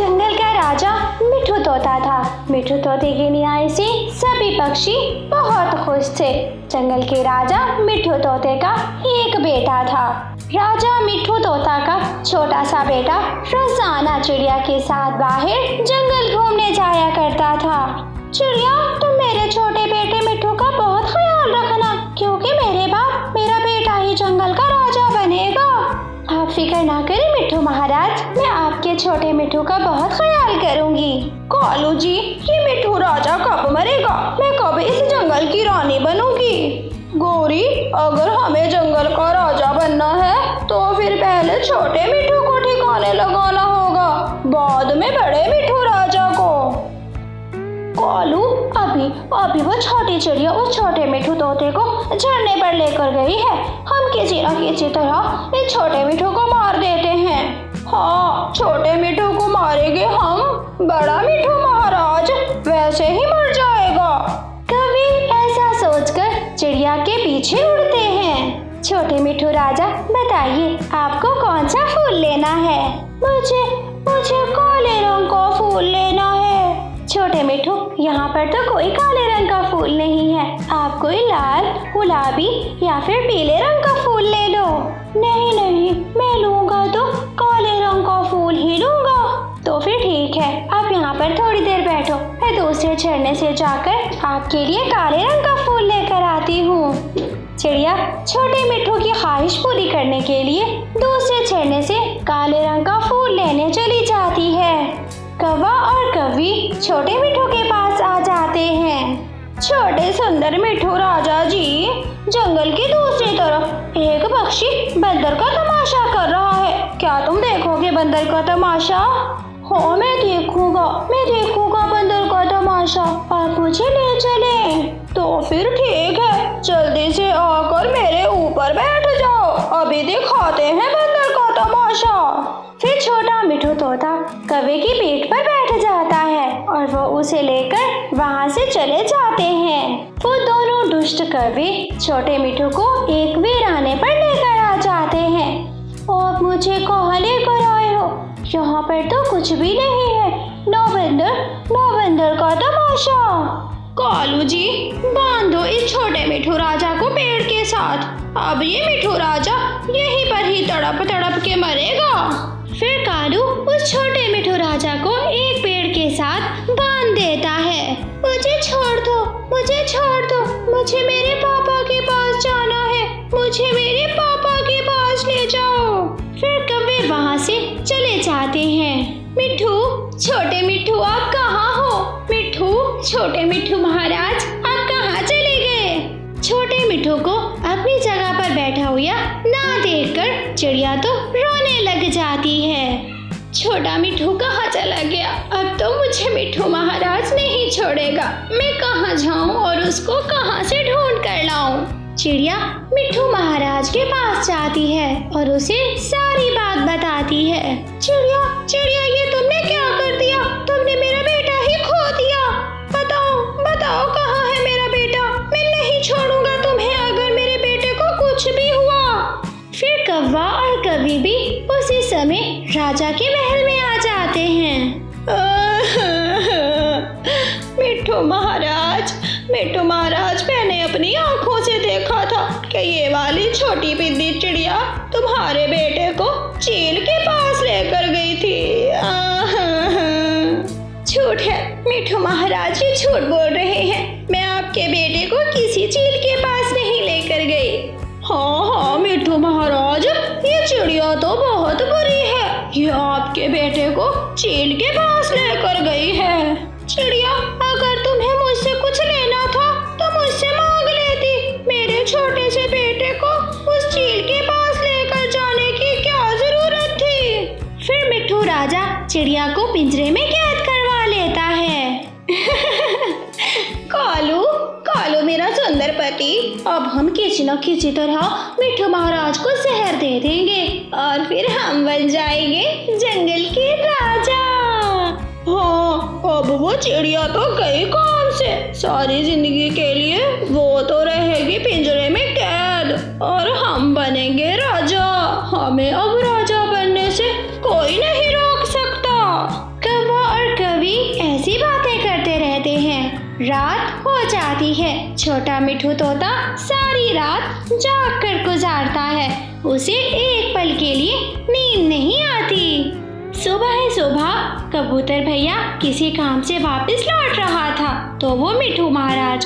जंगल का राजा मिठू तोता था। मिठू तोते के न्याय से सभी पक्षी बहुत खुश थे। जंगल के राजा मिठू तोते का एक बेटा था। राजा मिठू तोता का छोटा सा बेटा रोजाना चिड़िया के साथ बाहर जंगल घूमने जाया करता था। चिड़िया, तुम मेरे छोटे बेटे मिठू का बहुत ख्याल रखना, क्योंकि मेरे बाद मेरा बेटा ही जंगल का राजा बनेगा। आप फिक्र ना करें मिठू महाराज, मैं आपके छोटे मिठू का बहुत ख्याल करूंगी। कालू जी, ये मिठू राजा कब मरेगा? मैं कब इस जंगल की रानी बनूंगी? गौरी, अगर हमें जंगल का राजा बनना है तो फिर पहले छोटे मिठू को ठिकाने लगाना होगा, बाद में बड़े मिठू राजा को। कालू, अभी वो छोटी चिड़िया उस छोटे मिठू तोते को झरने पर लेकर गई है। हम किसी न किसी तरह इस छोटे मिठू को मार देते हैं। हाँ, छोटे मिठू को मारेंगे हम, बड़ा मिठू महाराज वैसे ही मर जाएगा। कभी ऐसा सोचकर चिड़िया के पीछे उड़ते हैं। छोटे मिठू राजा, बताइए आपको कौन सा फूल लेना है? मुझे काले रंग का फूल लेना है। छोटे मिठू, यहाँ पर तो कोई काले रंग का फूल नहीं है, आप कोई लाल, गुलाबी या फिर पीले रंग का फूल ले लो। नहीं, मैं लूंगा तो काले रंग का फूल ही लूंगा। तो फिर ठीक है, आप यहाँ पर थोड़ी देर बैठो, मैं दूसरे झरने से जाकर आपके लिए काले रंग का फूल लेकर आती हूँ। चिड़िया छोटे मिठू की ख्वाहिश पूरी करने के लिए दूसरे झरने से काले रंग का फूल लेने चली जाती है। कौवा और कौवी छोटे मिठू के पास आ जाते हैं। छोटे सुंदर मिठू राजा जी, जंगल की दूसरी तरफ एक पक्षी बंदर का तमाशा कर रहा है, क्या तुम देखोगे बंदर का तमाशा? हाँ, मैं देखूंगा बंदर का तमाशा, आप मुझे ले चलें। तो फिर ठीक है, जल्दी से आकर मेरे ऊपर बैठ जाओ, अभी दिखाते हैं बंदर का तमाशा। फिर छोटा मिठू तोता कौवे की पीठ पर बैठ जाता है और वो उसे लेकर वहाँ से चले जाते हैं। वो दोनों दुष्ट कौवे छोटे मिठू को एक वीराने पर लेकर आ जाते हैं। आप मुझे कहाँ लेकर आए हो? यहाँ पर तो कुछ भी नहीं है, नो बंदर का तमाशा। कालू जी, बांधो इस छोटे मिठू राजा को पेड़ के साथ, अब ये मिठू राजा यहीं पर ही तड़प तड़प के मरेगा। फिर कालू उस छोटे मिठू राजा को एक पेड़ के साथ बांध देता है। मुझे छोड़ दो, मुझे मेरे पापा के पास जाना है, मुझे मेरे पापा के पास ले जाओ। फिर कौवे वहाँ से चले जाते हैं। मिठू, छोटे मिठू आप कहाँ हो? मिठू, छोटे मिठू महाराज आप कहाँ चले गए? छोटे मिठू को अपनी जगह पर बैठा हुआ ना देखकर चिड़िया तो रोने लग जाती है। छोटा मिठू कहाँ चला गया? अब तो मुझे मिठू महाराज नहीं छोड़ेगा, मैं कहाँ जाऊँ और उसको कहाँ से ढूंढ कर लाऊं? चिड़िया मिठू महाराज के पास जाती है और उसे सारी बात बताती है। चिड़िया, ये तुमने क्या कर दिया? तुमने मेरा बेटा ही खो दिया। बताओ कहाँ है मेरा बेटा? मैं नहीं छोड़ूंगा तुम्हें अगर मेरे बेटे को कुछ भी हुआ। फिर कौवा और कौवी भी उसी समय राजा के महल में आ जाते हैं। मिठू महाराज, मैंने अपनी आंखों से देखा था कि ये वाली छोटी पिद्दी चिड़िया तुम्हारे बेटे को चील के पास लेकर गई थी। झूठ है मिठू महाराज, ये झूठ बोल रहे हैं, मैं आपके बेटे को किसी चील के पास नहीं लेकर गई। हाँ मिठू महाराज, ये चिड़िया तो बहुत बुरी है, ये आपके बेटे को चील के पास लेकर गई है। चिड़िया, अगर तुम्हें मुझसे कुछ लेना था तो मुझसे मांग लेती, मेरे छोटे से बेटे को उस चील के पास लेकर जाने की क्या जरूरत थी? फिर मिठू राजा चिड़िया को पिंजरे में कैद करवा लेता है। कालू मेरा सुंदर पति, अब हम किसी न किसी तरह मिठू महाराज को जहर दे देंगे और फिर हम बन जाएंगे जंगल के राजा। हाँ, अब वो चिड़िया तो गई काम से, सारी जिंदगी के लिए वो तो रहेगी पिंजरे में कैद और हम बनेंगे राजा। हमें अब राजा बनने से कोई नहीं रोक सकता। रात हो जाती है। छोटा मिठू तोता सारी रात जाग कर गुजारता है। उसे एक पल के लिए नींद नहीं आती। सुबह कबूतर भैया किसी काम से वापस लौट रहा था तो वो मिठू महाराज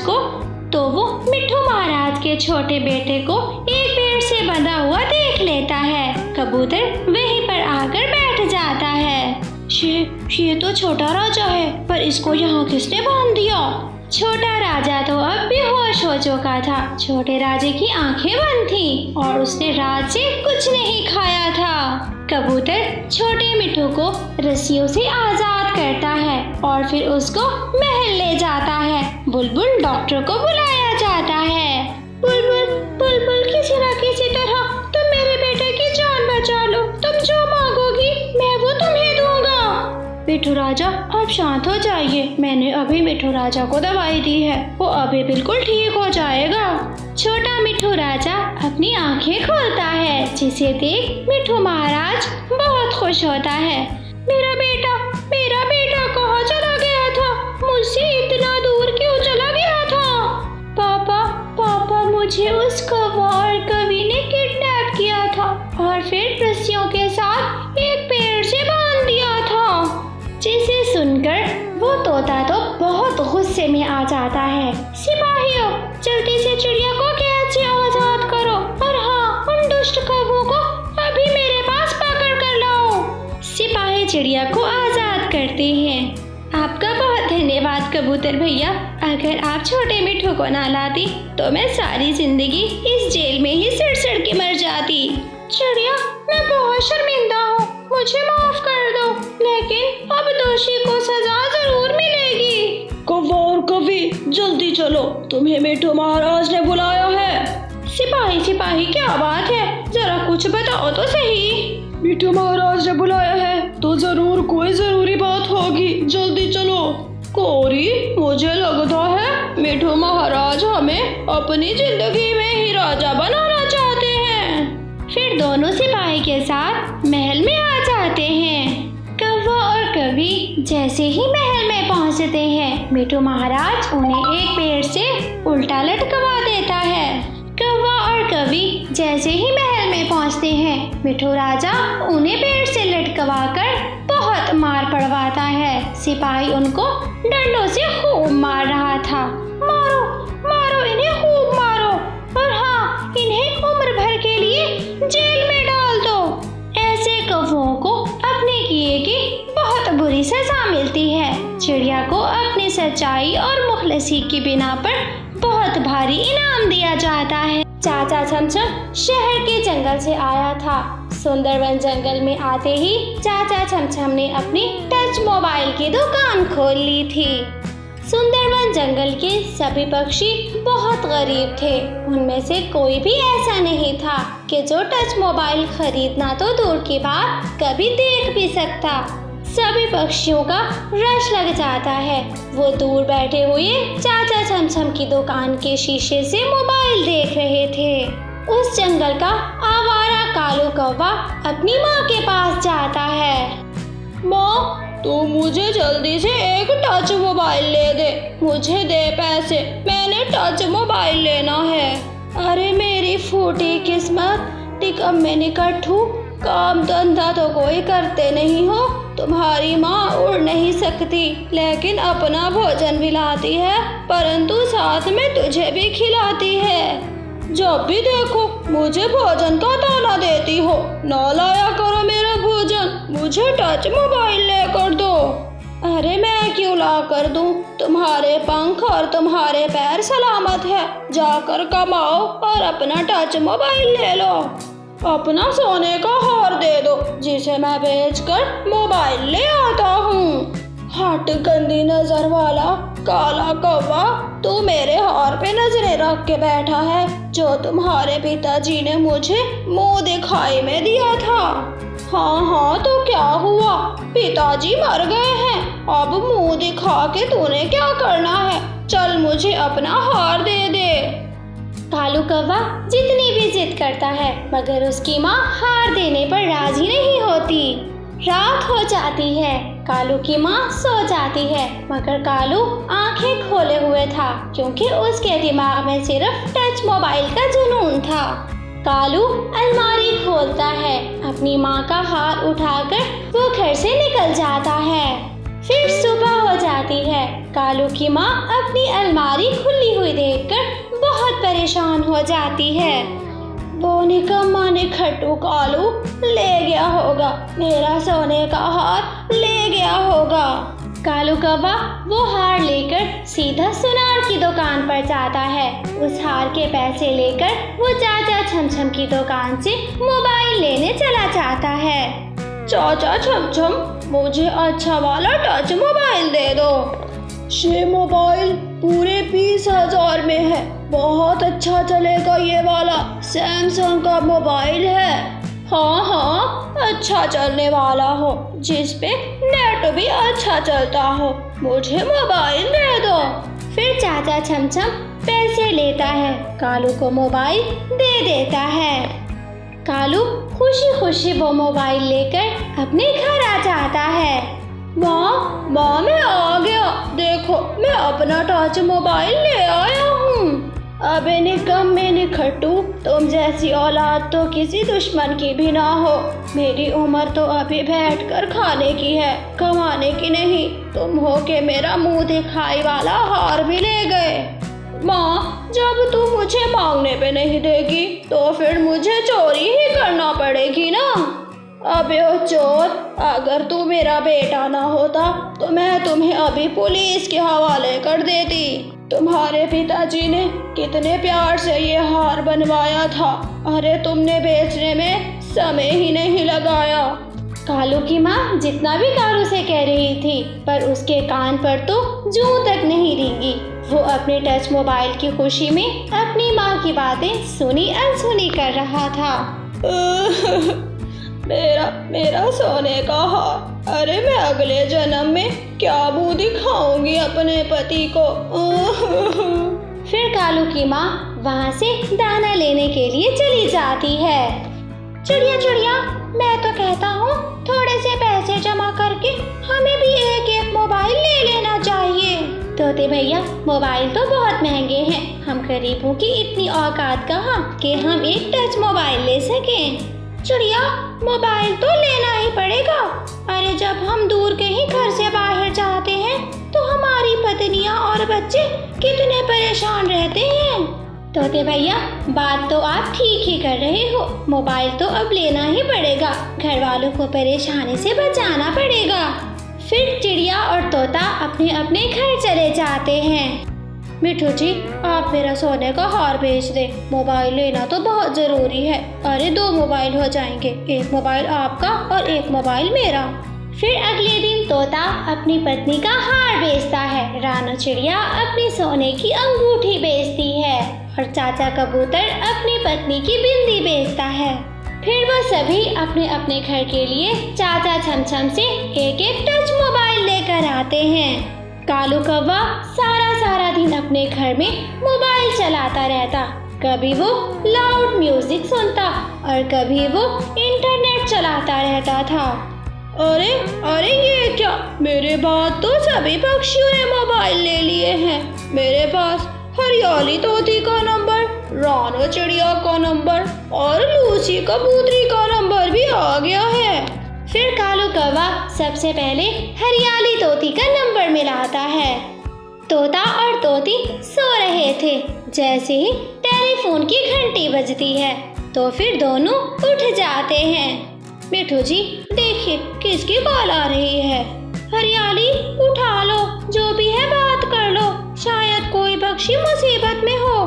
के छोटे बेटे को एक पेड़ से बंधा हुआ देख लेता है। कबूतर वहीं पर आकर बैठ जाता है। ये तो छोटा राजा है, पर इसको यहाँ किसने बांध दिया? छोटा राजा तो अब बेहोश हो चुका था। छोटे राजे की आंखें बंद थीं और उसने रात से कुछ नहीं खाया था। कबूतर छोटे मिठू को रस्सियों से आजाद करता है और फिर उसको महल ले जाता है। बुलबुल डॉक्टर को बुलाया जाता है। बुलबुल किसी न किसी तरह तुम मेरे बेटे की जान बचा लो। तुम जो मांगोगी मैं वो तुम्हें दूंगा। मिठू राजा आप शांत हो जाइए। मैंने अभी मिठू राजा को दवाई दी है, वो अभी बिल्कुल ठीक हो जाएगा। छोटा मिठू राजा अपनी आंखें खोलता है, जिसे देख मिठू महाराज बहुत खुश होता है। मेरा बेटा कहाँ चला गया था? मुझसे इतना दूर क्यों चला गया था? पापा मुझे उस कौवा और कवि ने किडनैप किया था और फिर रस्सियों के साथ एक पेड़ से बांध दिया था। जिसे सुनकर वो तोता तो बहुत गुस्से में आ जाता है। सिपाहियों, जल्दी से चिड़िया को कैद से आजाद करो और हाँ, उन दुष्ट कौवों को अभी मेरे पास पकड़ कर लाओ। सिपाही चिड़िया को आजाद करते हैं। आपका बहुत धन्यवाद कबूतर भैया। अगर आप छोटे मिठू को ना लाती तो मैं सारी जिंदगी इस जेल में ही सड़ के मर जाती। चिड़िया, मैं बहुत शर्मिंदा हूँ, मुझे माफ कर दो, लेकिन अब दोषी को सजा जरूर मिलेगी। कौवा और कवि, जल्दी चलो, तुम्हें मिठू महाराज ने बुलाया है। सिपाही क्या बात है? जरा कुछ बताओ तो सही। मिठू महाराज ने बुलाया है तो जरूर कोई जरूरी बात होगी, जल्दी चलो। कोरी, मुझे लगता है मिठू महाराज हमें अपनी जिंदगी में ही राजा बनाना चाहते हैं। फिर दोनों सिपाही के साथ महल में आ जाते हैं। कौवा और कवि जैसे ही महल में पहुंचते हैं, मिठू महाराज उन्हें एक पेड़ से उल्टा लटकवा देता है। कौवा और कवि जैसे ही महल में पहुंचते हैं, मिठू राजा उन्हें पेड़ से लटकवाकर बहुत मार पड़वाता है। सिपाही उनको डंडों से खूब मार रहा था। मारो, इन्हें खूब मारो और हाँ, इन्हें उम्र भर के लिए जेल में डाल दो। ऐसे कौवों को अपने किए की बहुत बुरी सजा मिलती है। चिड़िया को अपनी सच्चाई और मुखलसी की बिना पर बहुत भारी इनाम दिया जाता है। चाचा छमछम शहर के जंगल से आया था। सुंदरवन जंगल में आते ही चाचा छमछम ने अपनी टच मोबाइल की दुकान खोल ली थी। सुंदरवन जंगल के सभी पक्षी बहुत गरीब थे। उनमें से कोई भी ऐसा नहीं था कि जो टच मोबाइल खरीदना तो दूर की बात कभी देख भी सकता। सभी पक्षियों का रश लग जाता है। वो दूर बैठे हुए चाचा छमछम की दुकान के शीशे से मोबाइल देख रहे थे। उस जंगल का आवारा कालू कौवा अपनी माँ के पास जाता है। माँ, तू मुझे जल्दी से एक टच मोबाइल ले दे। मुझे दे पैसे, मैंने टच मोबाइल लेना है। अरे मेरी फूटी किस्मत, टिकम में निकट्ठू, काम धंधा तो कोई करते नहीं हो। तुम्हारी माँ उड़ नहीं सकती, लेकिन अपना भोजन भी लाती है, परंतु साथ में तुझे भी खिलाती है। जब भी देखो मुझे भोजन का ताना देती हो। ना लाया करो मेरा भोजन, मुझे टच मोबाइल लेकर दो। अरे मैं क्यों ला कर दूं? तुम्हारे पंख और तुम्हारे पैर सलामत है। जाकर कमाओ और अपना टच मोबाइल ले लो। अपना सोने का हार दे दो, जिसे मैं बेचकर मोबाइल ले आता हूँ। हट गंदी नजर वाला काला कौवा, तू मेरे हार पे नजरें रख के बैठा है, जो तुम्हारे पिताजी ने मुझे मुंह दिखाई में दिया था। हाँ, तो क्या हुआ? पिताजी मर गए हैं, अब मुंह दिखा के तूने क्या करना है? चल मुझे अपना हार दे दे। कालू कौवा जितनी भी जिद करता है, मगर उसकी माँ हार देने पर राजी नहीं होती। रात हो जाती है। कालू की माँ सो जाती है, मगर कालू आंखें खोले हुए था क्योंकि उसके दिमाग में सिर्फ टच मोबाइल का जुनून था। कालू अलमारी खोलता है, अपनी माँ का हाथ उठाकर वो घर से निकल जाता है। फिर सुबह हो जाती है। कालू की माँ अपनी अलमारी खुली हुई देखकर बहुत परेशान हो जाती है। वो निकम्मा निखट्टू कालू ले गया होगा, मेरा सोने का हार ले गया होगा। कालू कौवा वो हार लेकर सीधा सुनार की दुकान पर जाता है। उस हार के पैसे लेकर वो चाचा छमछम की दुकान से मोबाइल लेने चला जाता है। चाचा छमछम, मुझे अच्छा वाला टच मोबाइल दे दो। ये मोबाइल पूरे 20,000 में है, बहुत अच्छा चलेगा, ये वाला सैमसंग का मोबाइल है। हाँ हाँ, अच्छा चलने वाला हो, जिस पे नेट भी अच्छा चलता हो, मुझे मोबाइल दे दो। फिर चाचा छमछम पैसे लेता है, कालू को मोबाइल दे देता है। कालू खुशी खुशी वो मोबाइल लेकर अपने घर आ जाता है। माँ मैं आ गया, देखो मैं अपना टच मोबाइल ले आया हूँ। अबे निकम्मे निखट्टू, तुम जैसी औलाद तो किसी दुश्मन की भी ना हो। मेरी उम्र तो अभी बैठकर खाने की है, कमाने की नहीं। तुम हो के मेरा मुंह दिखाई वाला हार भी ले गए। माँ, जब तू मुझे मांगने पे नहीं देगी तो फिर मुझे चोरी ही करना पड़ेगी ना। अबे ओ चोर, अगर तू मेरा बेटा ना होता तो मैं तुम्हें अभी पुलिस के हवाले कर देती। तुम्हारे पिताजी ने कितने प्यार से ये हार बनवाया था, अरे तुमने बेचने में समय ही नहीं लगाया। कालू की माँ जितना भी कालू से कह रही थी, पर उसके कान पर तो जूं तक नहीं रेंगी। वो अपने टच मोबाइल की खुशी में अपनी माँ की बातें सुनी अनसुनी कर रहा था। मेरा सोने का हार, अरे मैं अगले जन्म में क्या मुंह दिखाऊंगी अपने पति को। फिर कालू की माँ वहाँ से दाना लेने के लिए चली जाती है। चिड़िया चिड़िया, मैं तो कहता हूँ थोड़े से पैसे जमा करके हमें भी एक मोबाइल ले लेना चाहिए। तोते भैया, मोबाइल तो बहुत महंगे हैं, हम गरीबों की इतनी औकात कहाँ कि हम एक टच मोबाइल ले सकें। चिड़िया, मोबाइल तो लेना ही पड़ेगा। अरे जब हम दूर कहीं घर से बाहर जाते हैं तो हमारी पत्नियां और बच्चे कितने परेशान रहते हैं। तोते भैया, बात तो आप ठीक ही कर रहे हो, मोबाइल तो अब लेना ही पड़ेगा, घर वालों को परेशानी से बचाना पड़ेगा। फिर चिड़िया और तोता अपने अपने घर चले जाते हैं। मिठू जी, आप मेरा सोने का हार बेच दे, मोबाइल लेना तो बहुत जरूरी है। अरे 2 मोबाइल हो जाएंगे, एक मोबाइल आपका और एक मोबाइल मेरा। फिर अगले दिन तोता अपनी पत्नी का हार बेचता है, रानू चिड़िया अपनी सोने की अंगूठी बेचती है और चाचा कबूतर अपनी पत्नी की बिंदी बेचता है। फिर वह सभी अपने अपने घर के लिए चाचा छमछम से एक एक टच मोबाइल लेकर आते हैं। कालू कौवा सारा दिन अपने घर में मोबाइल चलाता रहता, कभी वो लाउड म्यूजिक सुनता और कभी वो इंटरनेट चलाता रहता था। अरे ये क्या, मेरे बाद तो सभी पक्षियों ने मोबाइल ले लिए हैं। मेरे पास हरियाली तोती का नंबर, रानू चिड़िया का नंबर और लूसी कबूतरी का नंबर भी आ गया है। फिर कालू कौवा सबसे पहले हरियाली तोती का नंबर मिलाता है। तोता और तोती सो रहे थे, जैसे ही टेलीफोन की घंटी बजती है तो फिर दोनों उठ जाते हैं। मिठू जी, देखिए किसकी कॉल आ रही है। हरियाली, उठा लो, जो भी है बात कर लो, शायद कोई पक्षी मुसीबत में हो।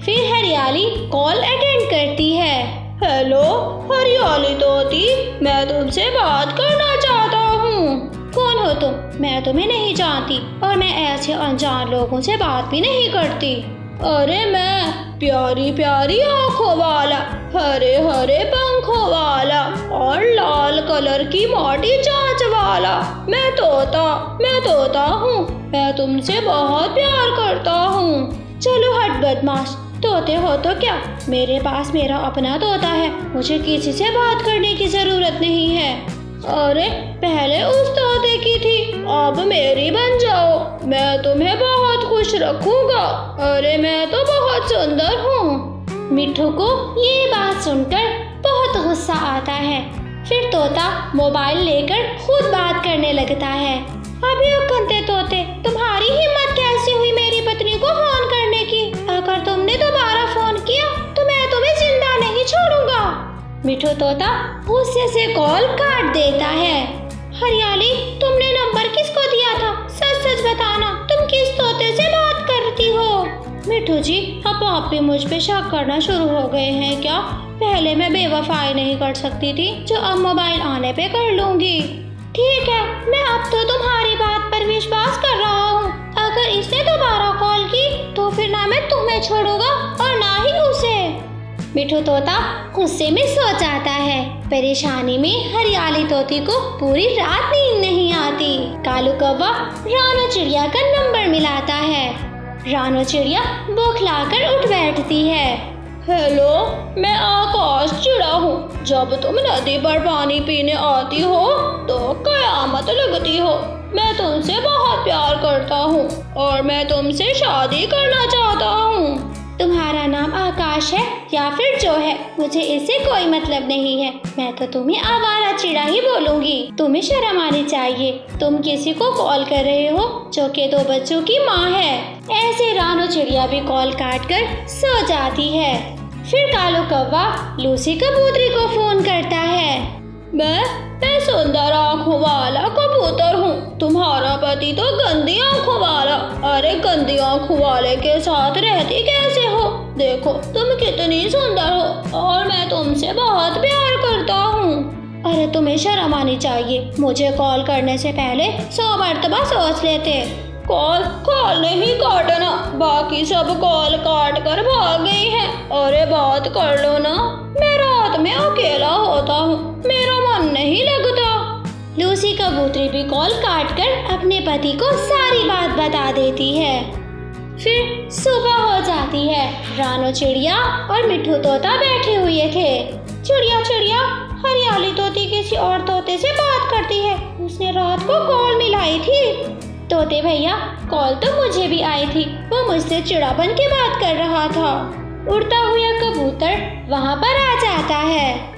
फिर हरियाली कॉल अटेंड करती है। हेलो हरियाली तोती, मैं तुमसे बात करना चाहता हूँ। कौन हो तुम? मैं तुम्हें नहीं जानती और मैं ऐसे अनजान लोगों से बात भी नहीं करती। अरे मैं प्यारी प्यारी आँखों वाला, हरे हरे पंखों वाला और लाल कलर की मोटी चांच वाला मैं तोता हूँ। मैं तुमसे बहुत प्यार करता हूँ। चलो हट बदमाश, तोते हो तो क्या, मेरे पास मेरा अपना तोता है, मुझे किसी से बात करने की जरूरत नहीं है। अरे पहले उस तोते की थी, अब मेरी बन जाओ, मैं तुम्हें बहुत खुश रखूंगा। अरे मैं तो बहुत सुंदर हूँ। मिट्ठू को ये बात सुनकर बहुत गुस्सा आता है। फिर तोता मोबाइल लेकर खुद बात करने लगता है। अभी गंदे तोते, तुम्हारी हिम्मत कैसे हुई मेरी पत्नी को फोन करने की? अगर तुमने दोबारा फोन किया तो मैं तुम्हें जिंदा नहीं छोड़ूंगा। मिट्ठू तोता गुस्से से कॉल काट देता है। हरियाली, तुमने नंबर किसको दिया था? सच सच बताना, तुम किस तोते से बात करती हो? मिट्ठू जी, अब आप भी मुझ पे शक करना शुरू हो गए हैं क्या? पहले मैं बेवफाई नहीं कर सकती थी, जो अब मोबाइल आने पे कर लूंगी। ठीक है, मैं अब तो तुम्हारी बात पर विश्वास कर रहा हूँ। अगर इसने दोबारा कॉल की तो फिर ना मैं तुम्हें छोड़ूंगा और ना ही उसे। मिट्ठू तोता गुस्से में सो जाता है। परेशानी में हरियाली तोती को पूरी रात नींद नहीं आती। कालू कौवा रानो चिड़िया का नंबर मिलाता है। रानो चिड़िया बौखलाकर उठ बैठती है। हेलो, मैं आकाश चिड़ा हूँ। जब तुम नदी पर पानी पीने आती हो तो कयामत लगती हो। मैं तुमसे बहुत प्यार करता हूँ और मैं तुमसे शादी करना चाहता हूँ। तुम्हारा नाम आकाश है या फिर जो है, मुझे इससे कोई मतलब नहीं है। मैं तो तुम्हें आवारा चिड़ा ही बोलूंगी। तुम्हें शर्म आनी चाहिए। तुम किसी को कॉल कर रहे हो जो कि 2 बच्चों की माँ है। ऐसे रानो चिड़िया भी कॉल काट कर सो जाती है। फिर कालू कौवा लूसी कबूतरी को फोन करता है। मैं सुंदर आँखों वाला कबूतर हूँ। तुम्हारा पति तो गंदी आँखों वाला। अरे गंदी आँखों वाले के साथ रहती कैसे हो? देखो तुम कितनी सुंदर हो और मैं तुमसे बहुत प्यार करता हूँ। अरे तुम्हें शर्म आनी चाहिए। मुझे कॉल करने से पहले 100 मर्तबा सोच लेते। कॉल नहीं काटना, बाकी सब कॉल काट कर भाग गई है। अरे बात कर लो ना, मैं रात में अकेला होता हूँ, मेरा मन नहीं लगता। लूसी कबूतरी भी कॉल काट कर अपने पति को सारी बात बता देती है। फिर सुबह हो जाती है। रानो चिड़िया और मिट्ठू तोता बैठे हुए थे। चिड़िया चिड़िया, हरियाली तोती किसी और तोते से बात करती है। उसने रात को कॉल मिलाई थी। तोते भैया, कॉल तो मुझे भी आई थी। वो मुझसे चिड़ा बन के बात कर रहा था। उड़ता हुआ कबूतर वहाँ पर आ जाता है।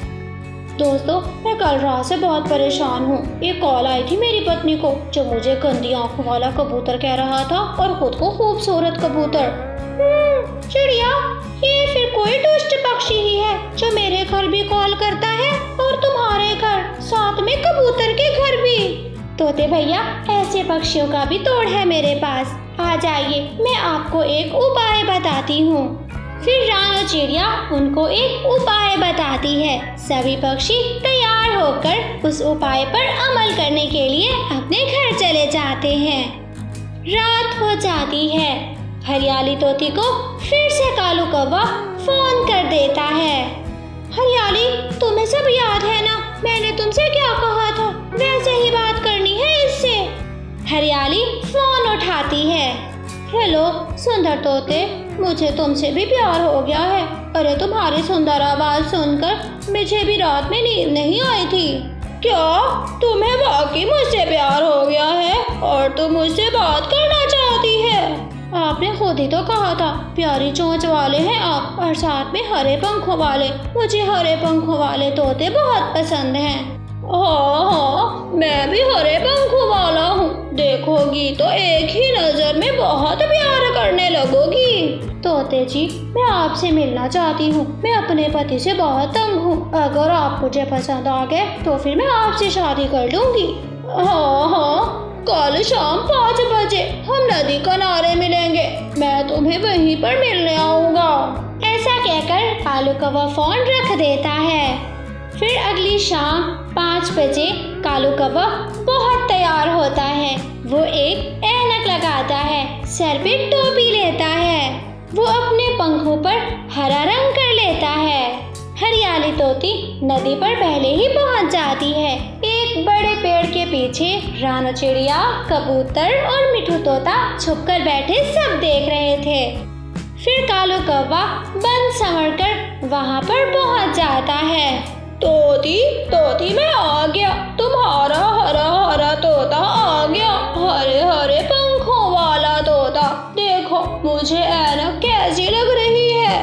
दोस्तों, मैं कल रात से बहुत परेशान हूँ। एक कॉल आई थी मेरी पत्नी को जो मुझे गंदी आंखों वाला कबूतर कह रहा था और खुद को खूबसूरत कबूतर। चिड़िया, ये फिर कोई दुष्ट पक्षी ही है जो मेरे घर भी कॉल करता है और तुम्हारे घर, साथ में कबूतर के घर भी। तोते भैया, ऐसे पक्षियों का भी तोड़ है मेरे पास। आ जाइए, मैं आपको एक उपाय बताती हूँ। फिर रानो चिड़िया उनको एक उपाय बताती है। सभी पक्षी तैयार होकर उस उपाय पर अमल करने के लिए अपने घर चले जाते हैं। रात हो जाती है। हरियाली तोती को फिर से कालू कौवा फोन कर देता है। हरियाली, तुम्हें सब याद है ना? मैंने तुमसे क्या कहा था? वैसे ही बात करनी है इससे। हरियाली फोन उठाती है। हेलो सुंदर तोते, मुझे तुमसे भी प्यार हो गया है। अरे तुम्हारी सुंदर आवाज सुनकर मुझे भी रात में नींद नहीं आई थी। क्या तुम्हें वाकई मुझसे प्यार हो गया है और तुम मुझसे बात करना चाहती है? आपने खुद ही तो कहा था प्यारी चोंच वाले हैं आप और साथ में हरे पंखों वाले। मुझे हरे पंखों वाले तोते बहुत पसंद हैं। हाँ, मैं भी हरे पंखों वाला हूँ। देखोगी तो एक ही नजर में बहुत प्यार करने लगोगी। तोते जी, मैं आपसे मिलना चाहती हूँ। मैं अपने पति से बहुत तंग हूँ। अगर आप मुझे पसंद आ गए तो फिर मैं आपसे शादी कर लूंगी। हाँ, कल शाम 5 बजे हम नदी किनारे मिलेंगे। मैं तुम्हें वहीं पर मिलने आऊँगा। ऐसा कहकर कालू कौवा फोन रख देता है। फिर अगली शाम 5 बजे कालू कौवा बहुत तैयार होता है। वो एक ऐनक लगाता है, सर पे टोपी लेता है। वो अपने पंखों पर हरा रंग कर लेता है। हरियाली तोती नदी पर पहले ही पहुंच जाती है। एक बड़े पेड़ के पीछे रानो चिड़िया, कबूतर और मिट्ठू तोता छुपकर बैठे सब देख रहे थे। फिर कालू कौवा बन संवर कर वहाँ पर पहुँच जाता है। तोती तोती मैं आ गया, तुम्हारा हरा हरा तोता आ गया, हरे हरे पंखों वाला तोता। देखो मुझे ऐनक कैसी लग रही है।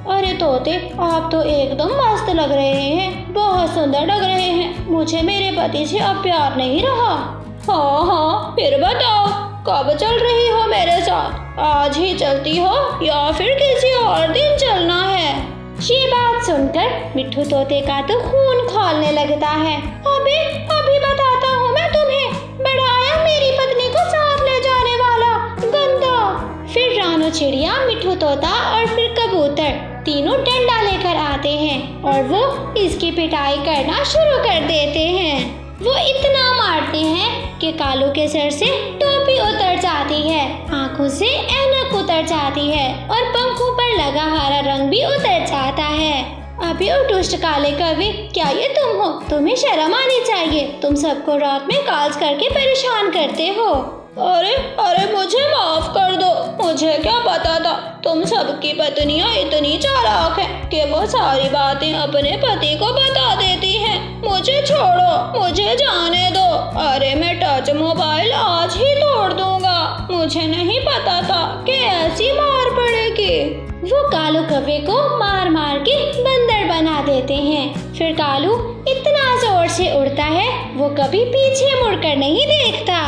अरे तोते, आप तो एकदम मस्त लग रहे हैं, बहुत सुंदर लग रहे हैं। मुझे मेरे पति से अब प्यार नहीं रहा। हाँ, फिर बताओ कब चल रही हो मेरे साथ? आज ही चलती हो या फिर किसी और दिन चलना है? ये बात सुनकर मिट्ठू तोते का तो खून खौलने लगता है। अभी बताता हूँ मैं तुम्हें, बड़ा आया मेरी पत्नी को साथ ले जाने वाला गंदा। फिर रानू चिड़िया, मिट्ठू तोता और फिर कबूतर तीनों डंडा लेकर आते हैं और वो इसकी पिटाई करना शुरू कर देते हैं। वो इतना मारते हैं कि कालू के सर से टोपी उतर जाती है, आंखों से ऐनक उतर जाती है और पंखों पर लगा हरा रंग भी उतर जाता है। अभी ओ दुष्ट काले कवि, क्या ये तुम हो? तुम्हें शर्म आनी चाहिए, तुम सबको रात में काल्स करके परेशान करते हो। अरे मुझे माफ कर दो, मुझे क्या पता था तुम सबकी पत्नियां इतनी चालाक हैं कि वो सारी बातें अपने पति को बता देती हैं। मुझे छोड़ो, मुझे जाने दो। अरे मैं टच मोबाइल आज ही तोड़ दूंगा, मुझे नहीं पता था कि ऐसी मार पड़ेगी। वो कालू कौवे को मार मार के बंदर बना देते हैं। फिर कालू इतना जोर से उड़ता है वो कभी पीछे मुड़कर नहीं देखता।